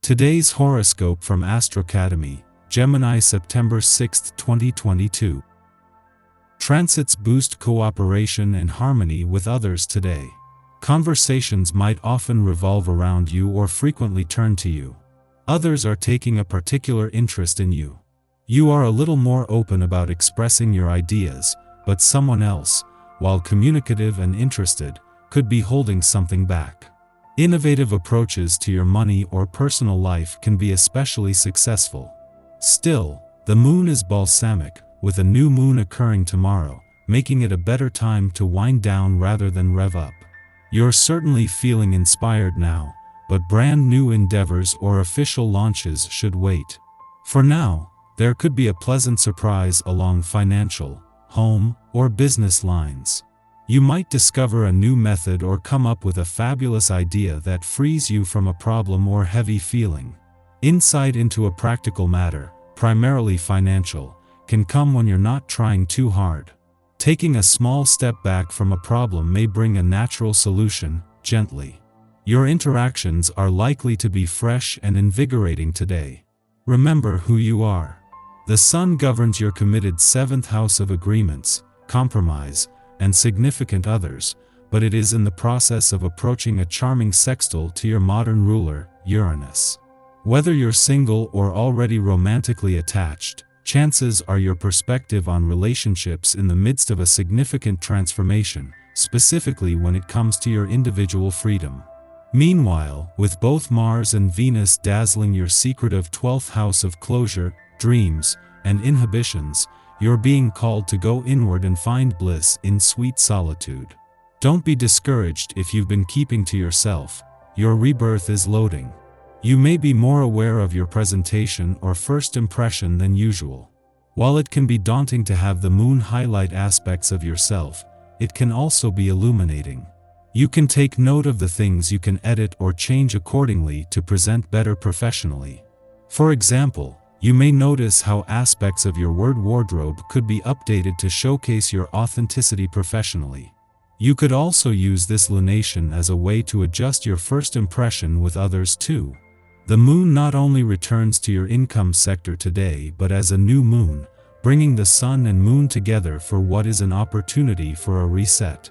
Today's horoscope from Astrocademy, Gemini, September 6, 2022. Transits boost cooperation and harmony with others today. Conversations might often revolve around you or frequently turn to you. Others are taking a particular interest in you. You are a little more open about expressing your ideas, but someone else, while communicative and interested, could be holding something back. Innovative approaches to your money or personal life can be especially successful. Still, the moon is balsamic, with a new moon occurring tomorrow, making it a better time to wind down rather than rev up. You're certainly feeling inspired now, but brand new endeavors or official launches should wait. For now, there could be a pleasant surprise along financial, home, or business lines. You might discover a new method or come up with a fabulous idea that frees you from a problem or heavy feeling. Insight into a practical matter, primarily financial, can come when you're not trying too hard. Taking a small step back from a problem may bring a natural solution, gently. Your interactions are likely to be fresh and invigorating today. Remember who you are. The sun governs your committed 7th house of agreements, compromise, and significant others, but it is in the process of approaching a charming sextile to your modern ruler, Uranus. Whether you're single or already romantically attached, chances are your perspective on relationships in the midst of a significant transformation, specifically when it comes to your individual freedom. Meanwhile, with both Mars and Venus dazzling your secretive 12th house of closure, dreams, and inhibitions, you're being called to go inward and find bliss in sweet solitude. Don't be discouraged if you've been keeping to yourself. Your rebirth is loading. You may be more aware of your presentation or first impression than usual. While it can be daunting to have the moon highlight aspects of yourself, it can also be illuminating. You can take note of the things you can edit or change accordingly to present better professionally. For example, you may notice how aspects of your word wardrobe could be updated to showcase your authenticity professionally. You could also use this lunation as a way to adjust your first impression with others too. The moon not only returns to your income sector today but as a new moon, bringing the sun and moon together for what is an opportunity for a reset.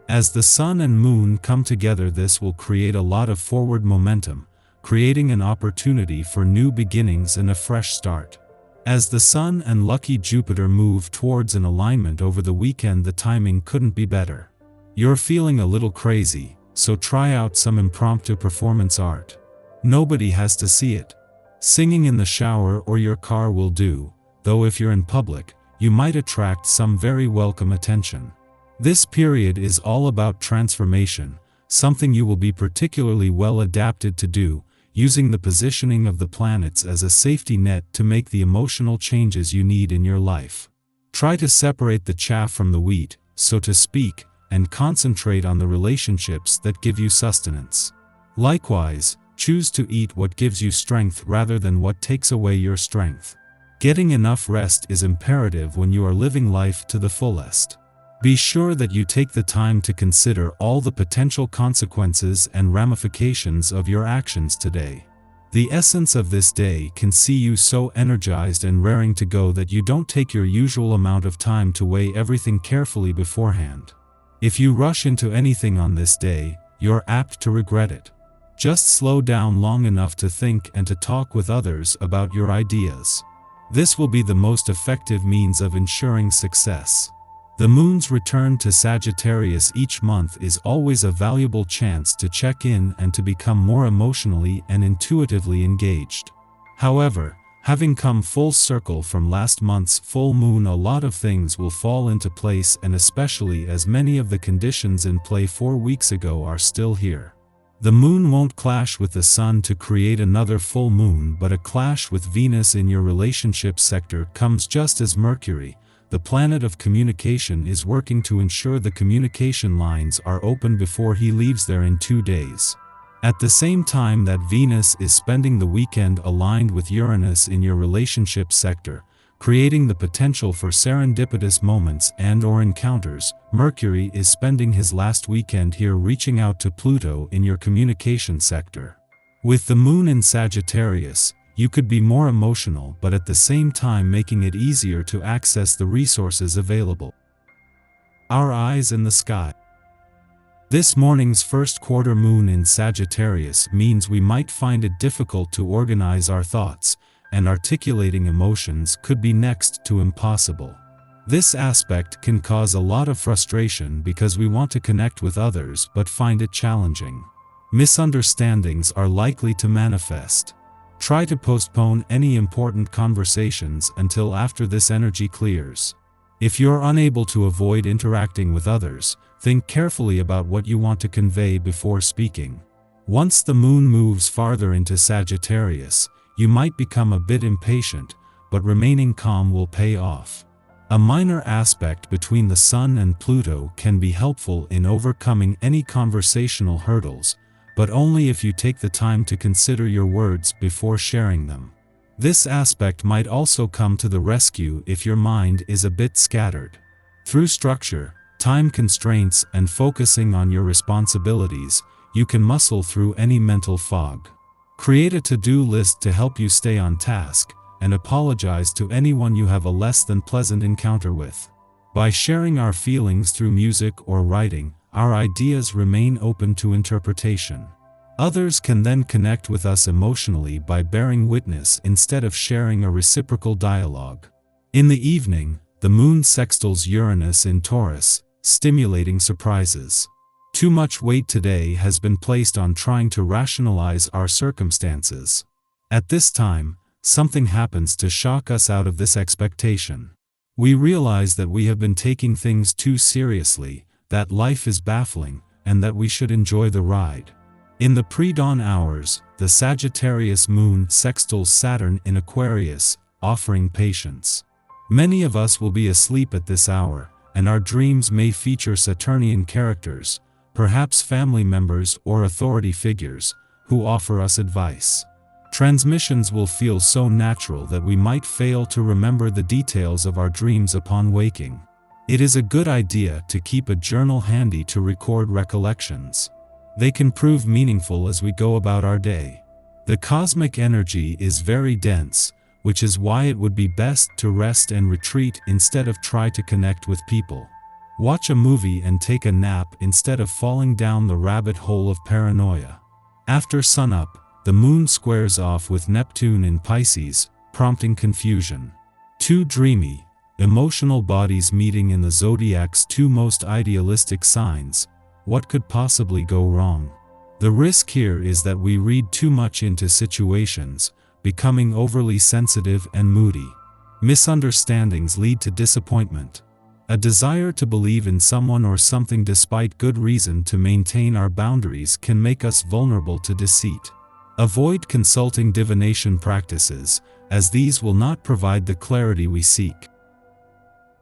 As the sun and moon come together, this will create a lot of forward momentum, creating an opportunity for new beginnings and a fresh start. As the Sun and lucky Jupiter move towards an alignment over the weekend, the timing couldn't be better. You're feeling a little crazy, so try out some impromptu performance art. Nobody has to see it. Singing in the shower or your car will do, though if you're in public, you might attract some very welcome attention. This period is all about transformation, something you will be particularly well adapted to do, using the positioning of the planets as a safety net to make the emotional changes you need in your life. Try to separate the chaff from the wheat, so to speak, and concentrate on the relationships that give you sustenance. Likewise, choose to eat what gives you strength rather than what takes away your strength. Getting enough rest is imperative when you are living life to the fullest. Be sure that you take the time to consider all the potential consequences and ramifications of your actions today. The essence of this day can see you so energized and raring to go that you don't take your usual amount of time to weigh everything carefully beforehand. If you rush into anything on this day, you're apt to regret it. Just slow down long enough to think and to talk with others about your ideas. This will be the most effective means of ensuring success. The moon's return to Sagittarius each month is always a valuable chance to check in and to become more emotionally and intuitively engaged. However, having come full circle from last month's full moon, a lot of things will fall into place, and especially as many of the conditions in play 4 weeks ago are still here. The moon won't clash with the sun to create another full moon, but a clash with Venus in your relationship sector comes just as Mercury, the planet of communication, is working to ensure the communication lines are open before he leaves there in 2 days. At the same time that Venus is spending the weekend aligned with Uranus in your relationship sector, creating the potential for serendipitous moments and/or encounters, Mercury is spending his last weekend here reaching out to Pluto in your communication sector. With the moon in Sagittarius, you could be more emotional but at the same time making it easier to access the resources available. Our eyes in the sky. This morning's first quarter moon in Sagittarius means we might find it difficult to organize our thoughts, and articulating emotions could be next to impossible. This aspect can cause a lot of frustration because we want to connect with others but find it challenging. Misunderstandings are likely to manifest. Try to postpone any important conversations until after this energy clears. If you're unable to avoid interacting with others, think carefully about what you want to convey before speaking. Once the moon moves farther into Sagittarius, you might become a bit impatient, but remaining calm will pay off. A minor aspect between the Sun and Pluto can be helpful in overcoming any conversational hurdles, but only if you take the time to consider your words before sharing them. This aspect might also come to the rescue if your mind is a bit scattered. Through structure, time constraints, and focusing on your responsibilities, you can muscle through any mental fog. Create a to-do list to help you stay on task, and apologize to anyone you have a less than pleasant encounter with. By sharing our feelings through music or writing, our ideas remain open to interpretation. Others can then connect with us emotionally by bearing witness instead of sharing a reciprocal dialogue. In the evening, the moon sextiles Uranus in Taurus, stimulating surprises. Too much weight today has been placed on trying to rationalize our circumstances. At this time, something happens to shock us out of this expectation. We realize that we have been taking things too seriously, that life is baffling, and that we should enjoy the ride. In the pre-dawn hours, the Sagittarius moon sextiles Saturn in Aquarius, offering patience. Many of us will be asleep at this hour, and our dreams may feature Saturnian characters, perhaps family members or authority figures, who offer us advice. Transmissions will feel so natural that we might fail to remember the details of our dreams upon waking. It is a good idea to keep a journal handy to record recollections. They can prove meaningful as we go about our day. The cosmic energy is very dense, which is why it would be best to rest and retreat instead of try to connect with people. Watch a movie and take a nap instead of falling down the rabbit hole of paranoia. After sunup, the moon squares off with Neptune in Pisces, prompting confusion. Two dreamy, emotional bodies meeting in the zodiac's two most idealistic signs. What could possibly go wrong? The risk here is that we read too much into situations, becoming overly sensitive and moody. Misunderstandings lead to disappointment. A desire to believe in someone or something despite good reason to maintain our boundaries can make us vulnerable to deceit. Avoid consulting divination practices, as these will not provide the clarity we seek.